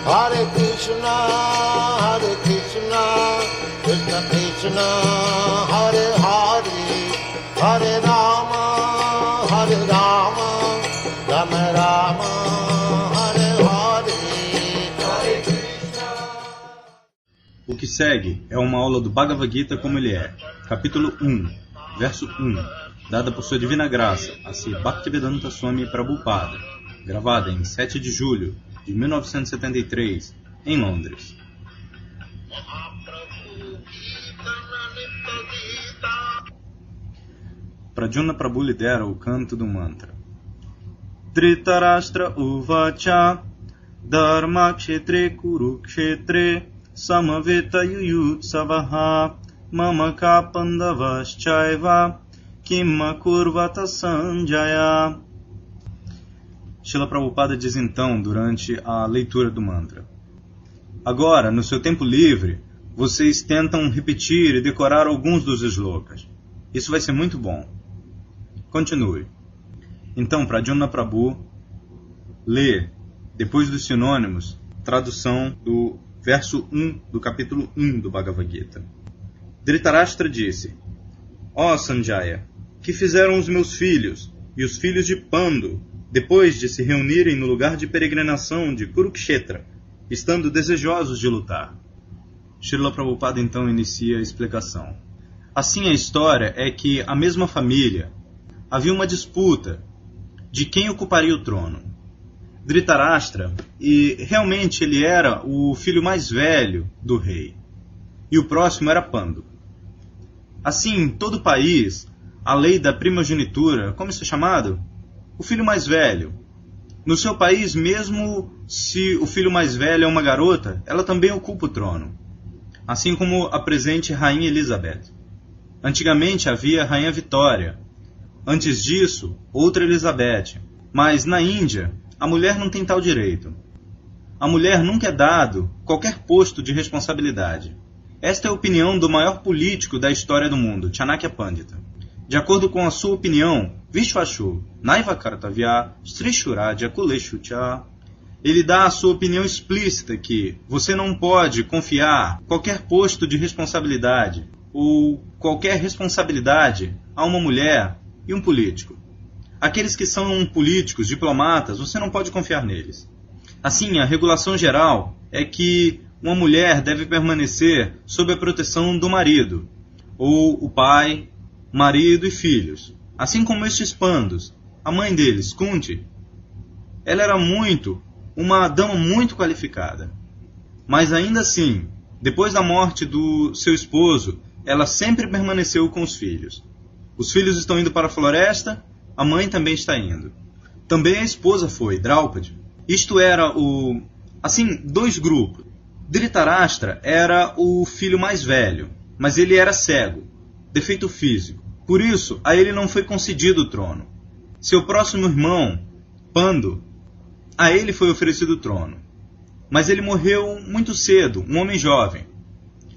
Hare Krishna, Krishna Krishna, Hare Hare, Hare Rama, Rama Rama, Hare Hare, Hare Krishna. O que segue é uma aula do Bhagavad Gita como ele é, capítulo 1, verso 1, dada por sua divina graça a Sri Bhaktivedanta Swami Prabhupada, gravada em 7 de julho de 1973, em Londres. Pradyumna Prabhu lidera o canto do mantra. Dhritarashtra uvacha dharma kshetre kurukshetre samaveta yuyutsavaha mamaka pandavaschaiva kimma kurvata sanjaya. Srila Prabhupada diz então, durante a leitura do mantra: agora, no seu tempo livre, vocês tentam repetir e decorar alguns dos shlokas. Isso vai ser muito bom. Continue. Então, Pradyumna Prabhu lê, depois dos sinônimos, tradução do verso 1 do capítulo 1 do Bhagavad Gita. Dhritarashtra disse: ó Sanjaya, que fizeram os meus filhos e os filhos de Pandu, depois de se reunirem no lugar de peregrinação de Kurukshetra, estando desejosos de lutar? Srila Prabhupada então inicia a explicação. Assim, a história é que a mesma família havia uma disputa de quem ocuparia o trono. Dhritarashtra, e realmente ele era o filho mais velho do rei, e o próximo era Pandu. Assim, em todo o país, a lei da primogenitura, como isso é chamado? O filho mais velho. No seu país, mesmo se o filho mais velho é uma garota, ela também ocupa o trono. Assim como a presente Rainha Elizabeth. Antigamente havia a Rainha Vitória. Antes disso, outra Elizabeth. Mas na Índia, a mulher não tem tal direito. A mulher nunca é dado qualquer posto de responsabilidade. Esta é a opinião do maior político da história do mundo, Chanakya Pandita. De acordo com a sua opinião, Vishvashu, Naiva Kartavya, Strishuraja Kuleshu Cha, ele dá a sua opinião explícita que você não pode confiar qualquer posto de responsabilidade ou qualquer responsabilidade a uma mulher e um político. Aqueles que são políticos, diplomatas, você não pode confiar neles. Assim, a regulação geral é que uma mulher deve permanecer sob a proteção do marido, ou o pai, marido e filhos. Assim como estes Pandus, a mãe deles, Kunti, ela era uma dama muito qualificada. Mas ainda assim, depois da morte do seu esposo, ela sempre permaneceu com os filhos. Os filhos estão indo para a floresta, a mãe também está indo. Também a esposa foi, Draupadi. Isto era dois grupos. Dhritarashtra era o filho mais velho, mas ele era cego, defeito físico. Por isso, a ele não foi concedido o trono. Seu próximo irmão, Pandu, a ele foi oferecido o trono. Mas ele morreu muito cedo, um homem jovem.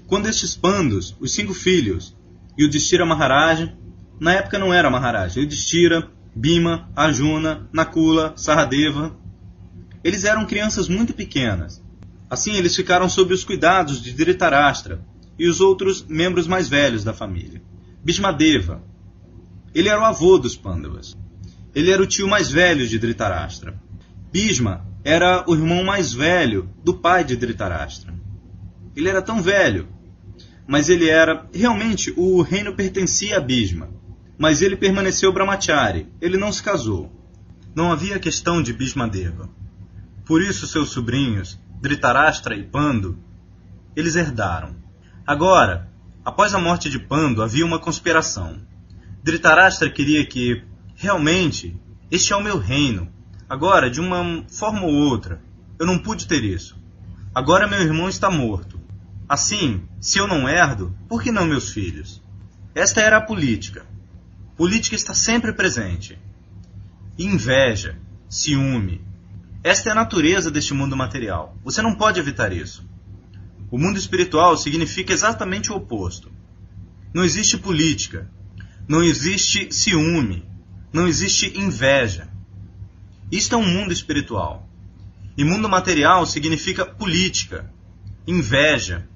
Quando estes Pandus, os 5 filhos, Yudhishthira Maharaja, na época não era Maharaja, Yudhishthira, Bhima, Arjuna, Nakula, Sahadeva, eles eram crianças muito pequenas. Assim, eles ficaram sob os cuidados de Dhritarashtra e os outros membros mais velhos da família. Bhishmadeva, ele era o avô dos Pandavas. Ele era o tio mais velho de Dhritarashtra. Bhishma era o irmão mais velho do pai de Dhritarashtra. Ele era tão velho, mas realmente o reino pertencia a Bhishma. Mas ele permaneceu brahmachari, ele não se casou. Não havia questão de Bhishmadeva. Por isso seus sobrinhos, Dhritarashtra e Pandu, eles herdaram. Agora, após a morte de Pandu, havia uma conspiração. Dhritarashtra queria que, realmente, este é o meu reino. Agora, de uma forma ou outra, eu não pude ter isso. Agora meu irmão está morto. Assim, se eu não herdo, por que não meus filhos? Esta era a política. Política está sempre presente. Inveja, ciúme. Esta é a natureza deste mundo material. Você não pode evitar isso. O mundo espiritual significa exatamente o oposto. Não existe política, não existe ciúme, não existe inveja. Isto é um mundo espiritual. E mundo material significa política, inveja,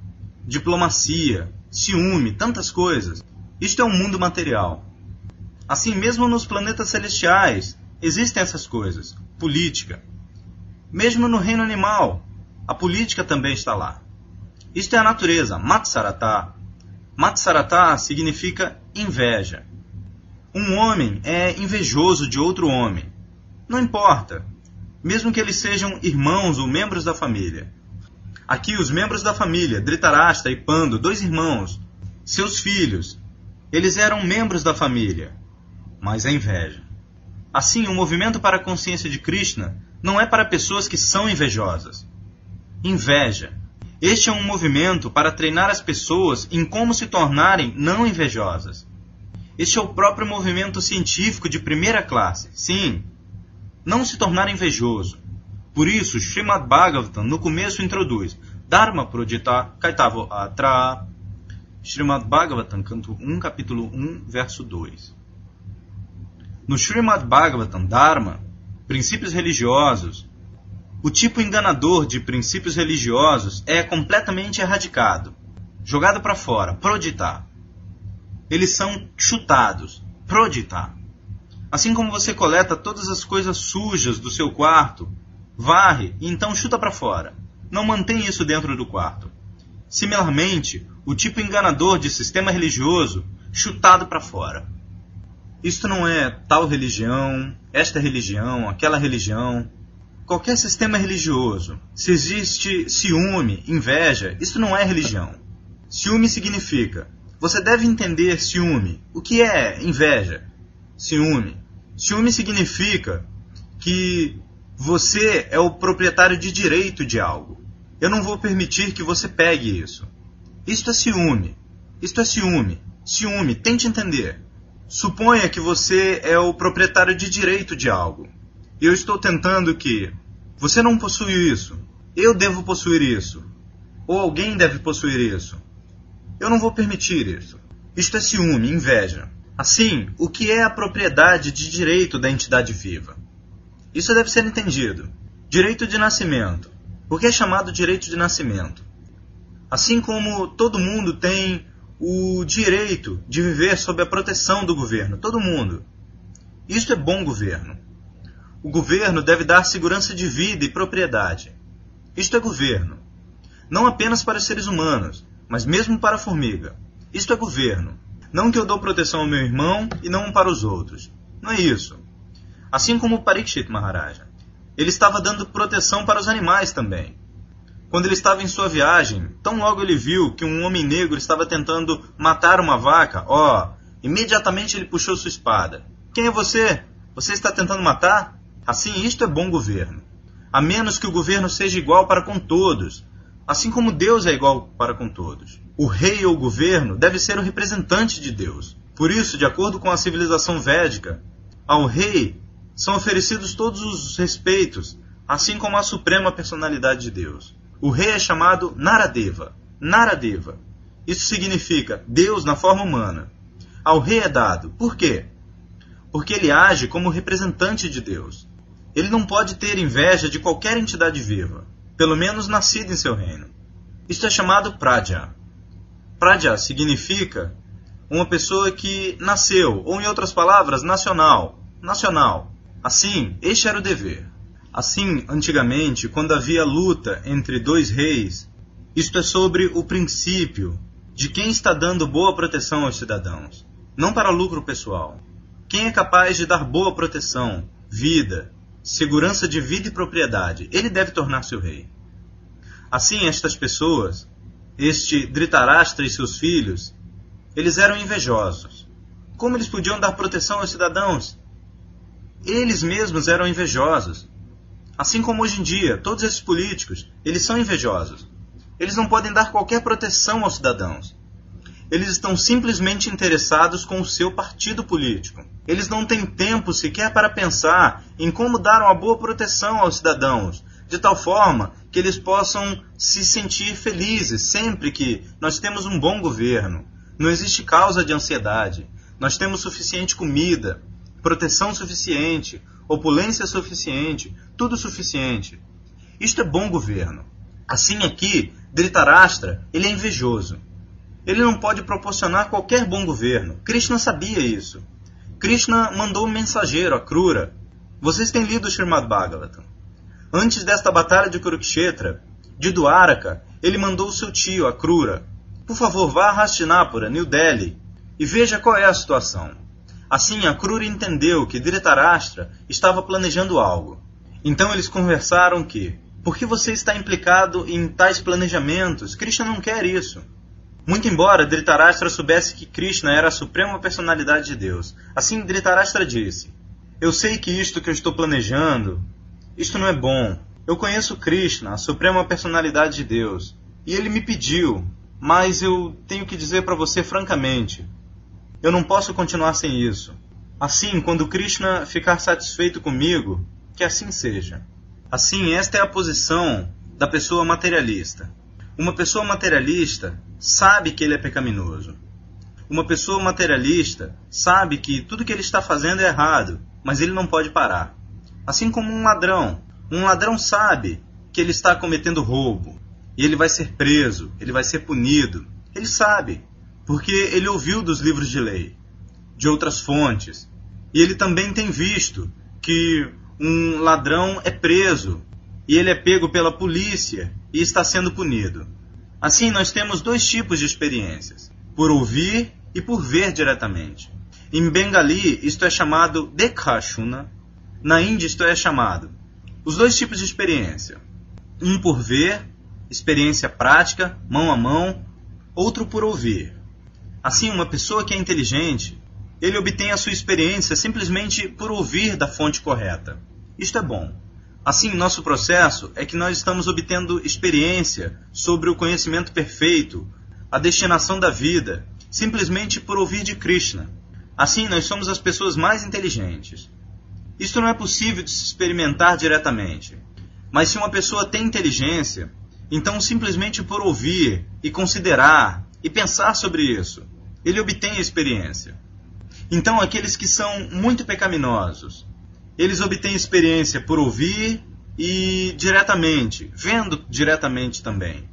diplomacia, ciúme, tantas coisas. Isto é um mundo material. Assim, mesmo nos planetas celestiais, existem essas coisas, política. Mesmo no reino animal, a política também está lá. Isto é a natureza, Matsarata. Matsarata significa inveja. Um homem é invejoso de outro homem. Não importa, mesmo que eles sejam irmãos ou membros da família. Aqui os membros da família, Dhritarashtra e Pandu, 2 irmãos, seus filhos, eles eram membros da família, mas é inveja. Assim, o movimento para a consciência de Krishna não é para pessoas que são invejosas. Inveja. Este é um movimento para treinar as pessoas em como se tornarem não invejosas. Este é o próprio movimento científico de primeira classe. Sim, não se tornar invejoso. Por isso, Srimad Bhagavatam no começo introduz Dharma Prodita Kaitavo Atra. Srimad Bhagavatam, canto 1, capítulo 1, verso 2. No Srimad Bhagavatam, Dharma, princípios religiosos, o tipo enganador de princípios religiosos é completamente erradicado, jogado para fora, prodita. Eles são chutados, prodita. Assim como você coleta todas as coisas sujas do seu quarto, varre e então chuta para fora. Não mantém isso dentro do quarto. Similarmente, o tipo enganador de sistema religioso, chutado para fora. Isto não é tal religião, esta religião, aquela religião. Qualquer sistema religioso, se existe ciúme, inveja, isso não é religião. Ciúme significa, você deve entender ciúme. O que é inveja? Ciúme. Ciúme significa que você é o proprietário de direito de algo. Eu não vou permitir que você pegue isso. Isto é ciúme. Isto é ciúme. Ciúme, tente entender. Suponha que você é o proprietário de direito de algo. E eu estou tentando que você não possui isso. Eu devo possuir isso. Ou alguém deve possuir isso. Eu não vou permitir isso. Isto é ciúme, inveja. Assim, o que é a propriedade de direito da entidade viva? Isso deve ser entendido. Direito de nascimento. Por que é chamado direito de nascimento? Assim como todo mundo tem o direito de viver sob a proteção do governo. Todo mundo. Isto é bom governo. O governo deve dar segurança de vida e propriedade. Isto é governo. Não apenas para os seres humanos, mas mesmo para a formiga. Isto é governo. Não que eu dou proteção ao meu irmão e não para os outros. Não é isso. Assim como o Parikshit Maharaja. Ele estava dando proteção para os animais também. Quando ele estava em sua viagem, tão logo ele viu que um homem negro estava tentando matar uma vaca, imediatamente ele puxou sua espada. Quem é você? Você está tentando matar? Assim, isto é bom governo. A menos que o governo seja igual para com todos, assim como Deus é igual para com todos. O rei ou governo deve ser o representante de Deus. Por isso, de acordo com a civilização védica, ao rei são oferecidos todos os respeitos, assim como a suprema personalidade de Deus. O rei é chamado Naradeva. Naradeva. Isso significa Deus na forma humana. Ao rei é dado. Por quê? Porque ele age como representante de Deus. Ele não pode ter inveja de qualquer entidade viva, pelo menos nascida em seu reino. Isto é chamado Praja. Praja significa uma pessoa que nasceu, ou em outras palavras, nacional. Nacional. Assim, este era o dever. Assim, antigamente, quando havia luta entre 2 reis, isto é sobre o princípio de quem está dando boa proteção aos cidadãos, não para lucro pessoal. Quem é capaz de dar boa proteção, vida, segurança de vida e propriedade, ele deve tornar-se o rei. Assim, estas pessoas, este Dhritarashtra e seus filhos, eles eram invejosos. Como eles podiam dar proteção aos cidadãos? Eles mesmos eram invejosos. Assim como hoje em dia, todos esses políticos, eles são invejosos. Eles não podem dar qualquer proteção aos cidadãos. Eles estão simplesmente interessados com o seu partido político. Eles não têm tempo sequer para pensar em como dar uma boa proteção aos cidadãos, de tal forma que eles possam se sentir felizes sempre que nós temos um bom governo. Não existe causa de ansiedade. Nós temos suficiente comida, proteção suficiente, opulência suficiente, tudo suficiente. Isto é bom governo. Assim aqui, Dhritarashtra, ele é invejoso. Ele não pode proporcionar qualquer bom governo. Krishna sabia isso. Krishna mandou um mensageiro, a Krura. Vocês têm lido o Srimad Bhagavatam. Antes desta batalha de Kurukshetra, de Dwaraka, ele mandou o seu tio, a Krura. Por favor, vá a Hastinapura, New Delhi, e veja qual é a situação. Assim, a Krura entendeu que Dhritarashtra estava planejando algo. Então eles conversaram que, por que você está implicado em tais planejamentos? Krishna não quer isso. Muito embora Dhritarashtra soubesse que Krishna era a suprema personalidade de Deus. Assim, Dhritarashtra disse, eu sei que isto que eu estou planejando, isto não é bom. Eu conheço Krishna, a suprema personalidade de Deus, e ele me pediu, mas eu tenho que dizer para você francamente, eu não posso continuar sem isso. Assim, quando Krishna ficar satisfeito comigo, que assim seja. Assim, esta é a posição da pessoa materialista. Uma pessoa materialista sabe que ele é pecaminoso. Uma pessoa materialista sabe que tudo que ele está fazendo é errado, mas ele não pode parar. Assim como um ladrão. Um ladrão sabe que ele está cometendo roubo, e ele vai ser preso, ele vai ser punido. Ele sabe, porque ele ouviu dos livros de lei, de outras fontes. E ele também tem visto que um ladrão é preso, e ele é pego pela polícia e está sendo punido. Assim, nós temos dois tipos de experiências, por ouvir e por ver diretamente. Em Bengali, isto é chamado Dekhashuna. Na Índia, isto é chamado os dois tipos de experiência. Um por ver, experiência prática, mão a mão, outro por ouvir. Assim, uma pessoa que é inteligente, ele obtém a sua experiência simplesmente por ouvir da fonte correta. Isto é bom. Assim, nosso processo é que nós estamos obtendo experiência sobre o conhecimento perfeito, a destinação da vida, simplesmente por ouvir de Krishna. Assim, nós somos as pessoas mais inteligentes. Isto não é possível de se experimentar diretamente. Mas se uma pessoa tem inteligência, então simplesmente por ouvir e considerar e pensar sobre isso, ele obtém a experiência. Então aqueles que são muito pecaminosos, eles obtêm experiência por ouvir e diretamente, vendo diretamente também.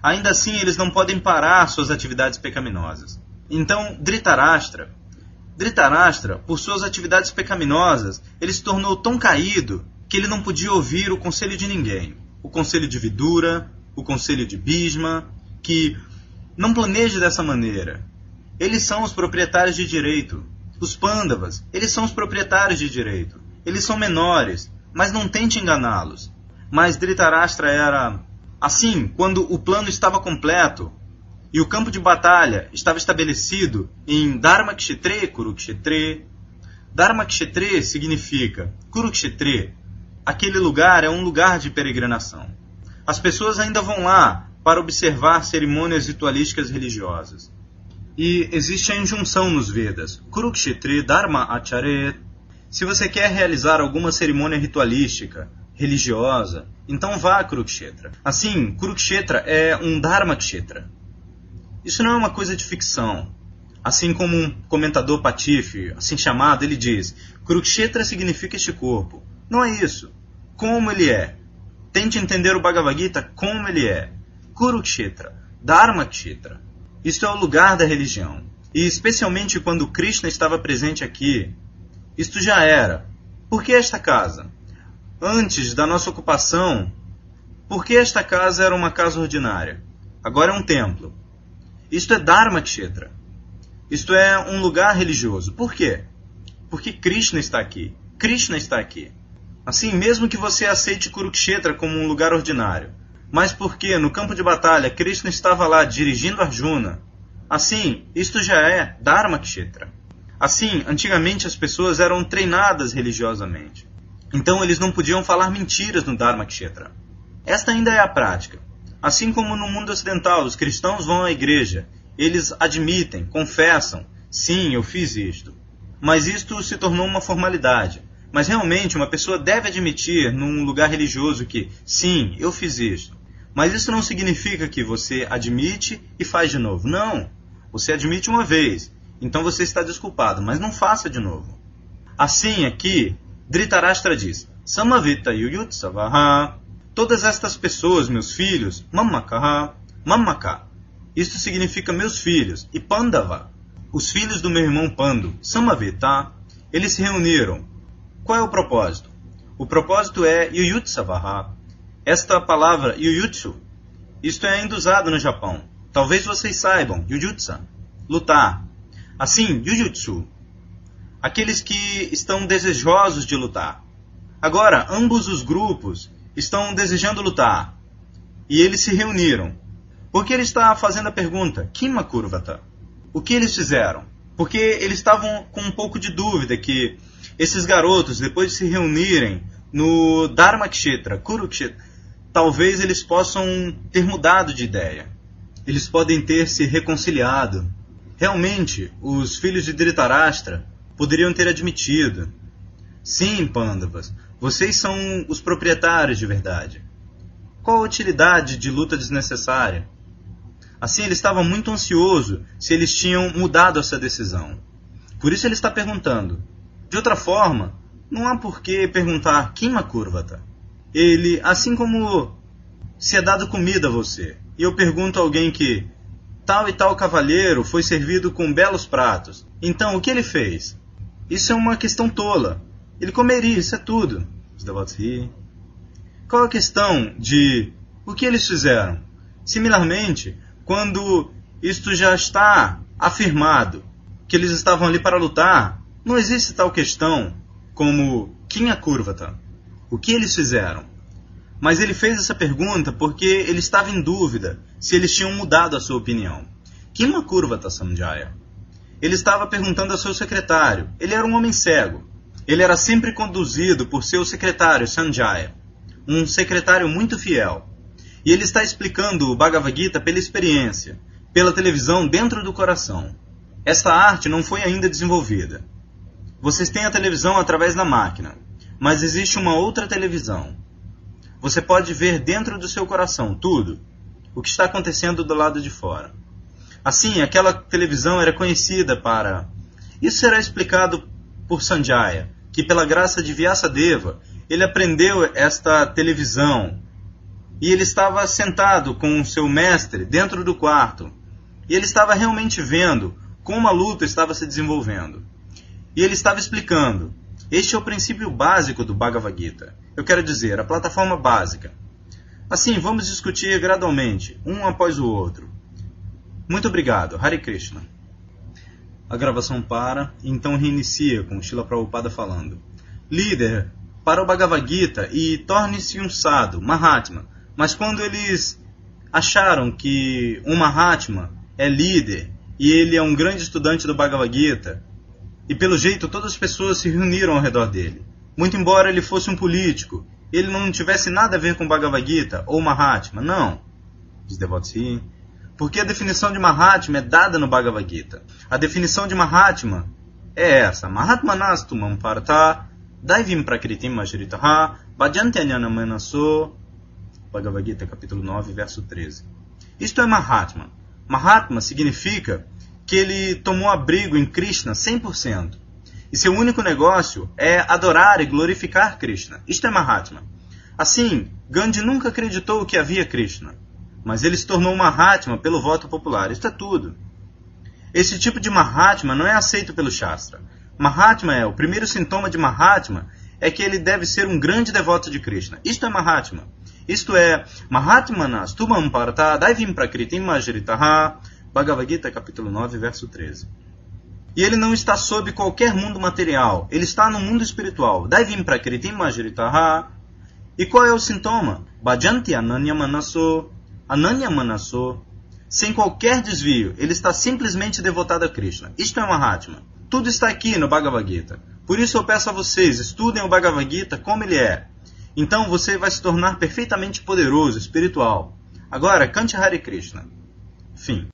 Ainda assim, eles não podem parar suas atividades pecaminosas. Então, Dhritarashtra, por suas atividades pecaminosas, ele se tornou tão caído que ele não podia ouvir o conselho de ninguém. O conselho de Vidura, o conselho de Bhishma, que não planeje dessa maneira. Eles são os proprietários de direito. Os Pandavas, eles são os proprietários de direito. Eles são menores, mas não tente enganá-los. Mas Dhritarashtra era assim, quando o plano estava completo e o campo de batalha estava estabelecido em Dharmakshetre e Kurukshetre. Dharmakshetre significa Kurukshetre. Aquele lugar é um lugar de peregrinação. As pessoas ainda vão lá para observar cerimônias ritualísticas religiosas. E existe a injunção nos Vedas, Kurukshetre Dharma Acharet. Se você quer realizar alguma cerimônia ritualística, religiosa, então vá a Kurukshetra. Assim, Kurukshetra é um Dharmakshetra. Isso não é uma coisa de ficção. Assim como um comentador patife, assim chamado, ele diz, Kurukshetra significa este corpo. Não é isso. Como ele é. Tente entender o Bhagavad Gita como ele é. Kurukshetra, Dharmakshetra. Isto é o lugar da religião. E especialmente quando Krishna estava presente aqui, isto já era. Por que esta casa? Antes da nossa ocupação, por que esta casa era uma casa ordinária? Agora é um templo. Isto é Dharmakshetra. Isto é um lugar religioso. Por quê? Porque Krishna está aqui. Krishna está aqui. Assim, mesmo que você aceite Kurukshetra como um lugar ordinário, mas porque no campo de batalha Krishna estava lá dirigindo Arjuna, assim, isto já é Dharmakshetra. Assim, antigamente as pessoas eram treinadas religiosamente. Então eles não podiam falar mentiras no Dharmakshetra. Esta ainda é a prática. Assim como no mundo ocidental, os cristãos vão à igreja, eles admitem, confessam, sim, eu fiz isto. Mas isto se tornou uma formalidade. Mas realmente uma pessoa deve admitir num lugar religioso que, sim, eu fiz isto. Mas isso não significa que você admite e faz de novo. Não, você admite uma vez, então você está desculpado, mas não faça de novo. Assim aqui, Dhritarashtra diz, Samavita Yuyutsavaha. todas estas pessoas, meus filhos, Mamakaha, Mamaka, isto significa meus filhos, e Pandava, os filhos do meu irmão Pando, Samaveta, eles se reuniram. Qual é o propósito? O propósito é Yuyutsavaha. Esta palavra Yuyutsu, isto é ainda usado no Japão. Talvez vocês saibam, Yujutsa, lutar. Assim, Jujutsu, aqueles que estão desejosos de lutar. Agora, ambos os grupos estão desejando lutar. E eles se reuniram. Por que ele está fazendo a pergunta? Kimma Kurvata? O que eles fizeram? Porque eles estavam com um pouco de dúvida que esses garotos, depois de se reunirem no Dharmakshetra, Kurukshetra, talvez eles possam ter mudado de ideia. Eles podem ter se reconciliado. Realmente, os filhos de Dhritarashtra poderiam ter admitido. Sim, Pandavas, vocês são os proprietários de verdade. Qual a utilidade de luta desnecessária? Assim, ele estava muito ansioso se eles tinham mudado essa decisão. Por isso ele está perguntando. De outra forma, não há por que perguntar Kimma Kurvata. Ele, assim como se é dado comida a você, e eu pergunto a alguém que tal e tal cavalheiro foi servido com belos pratos, então o que ele fez? Isso é uma questão tola. Ele comeria, isso é tudo. Os devotos riem. Qual a questão de o que eles fizeram? Similarmente, quando isto já está afirmado, que eles estavam ali para lutar, não existe tal questão como Kimma Kurvata. O que eles fizeram? Mas ele fez essa pergunta porque ele estava em dúvida se eles tinham mudado a sua opinião. Kimma Kurvata Sanjaya? Ele estava perguntando ao seu secretário. Ele era um homem cego. Ele era sempre conduzido por seu secretário, Sanjaya, um secretário muito fiel. E ele está explicando o Bhagavad Gita pela experiência, pela televisão dentro do coração. Esta arte não foi ainda desenvolvida. Vocês têm a televisão através da máquina, mas existe uma outra televisão. Você pode ver dentro do seu coração tudo, o que está acontecendo do lado de fora. Assim, aquela televisão era conhecida para... Isso será explicado por Sanjaya, que pela graça de Vyasadeva, ele aprendeu esta televisão. E ele estava sentado com o seu mestre dentro do quarto. E ele estava realmente vendo como a luta estava se desenvolvendo. E ele estava explicando. Este é o princípio básico do Bhagavad Gita. Eu quero dizer, a plataforma básica. Assim, vamos discutir gradualmente, um após o outro. Muito obrigado. Hare Krishna. A gravação para, e então reinicia com Srila Prabhupada falando. Líder, para o Bhagavad Gita e torne-se um sadhu, Mahatma. Mas quando eles acharam que um Mahatma é líder e ele é um grande estudante do Bhagavad Gita, e pelo jeito todas as pessoas se reuniram ao redor dele. Muito embora ele fosse um político, ele não tivesse nada a ver com Bhagavad Gita ou Mahatma, não. Os devotos riem. Porque a definição de Mahatma é dada no Bhagavad Gita. A definição de Mahatma é essa. Mahatma nastu mampartha daivim prakritim majritaha bhajanti anyanamanaso. Bhagavad Gita, capítulo 9, verso 13. Isto é Mahatma. Mahatma significa que ele tomou abrigo em Krishna 100%. E seu único negócio é adorar e glorificar Krishna. Isto é Mahatma. Assim, Gandhi nunca acreditou que havia Krishna. Mas ele se tornou Mahatma pelo voto popular. Isto é tudo. Esse tipo de Mahatma não é aceito pelo Shastra. Mahatma o primeiro sintoma de Mahatma é que ele deve ser um grande devoto de Krishna. Isto é Mahatma. Isto é, Mahatmanas tumam parta daivim prakritim majritaha. Bhagavad Gita, capítulo 9, verso 13. E ele não está sob qualquer mundo material. Ele está no mundo espiritual. Daivim prakritim majritaha. E qual é o sintoma? Bhajanti ananyamanaso. Ananyamanaso. Sem qualquer desvio. Ele está simplesmente devotado a Krishna. Isto é Mahatma. Tudo está aqui no Bhagavad Gita. Por isso eu peço a vocês, estudem o Bhagavad Gita como ele é. Então você vai se tornar perfeitamente poderoso, espiritual. Agora, cante Hare Krishna. Fim.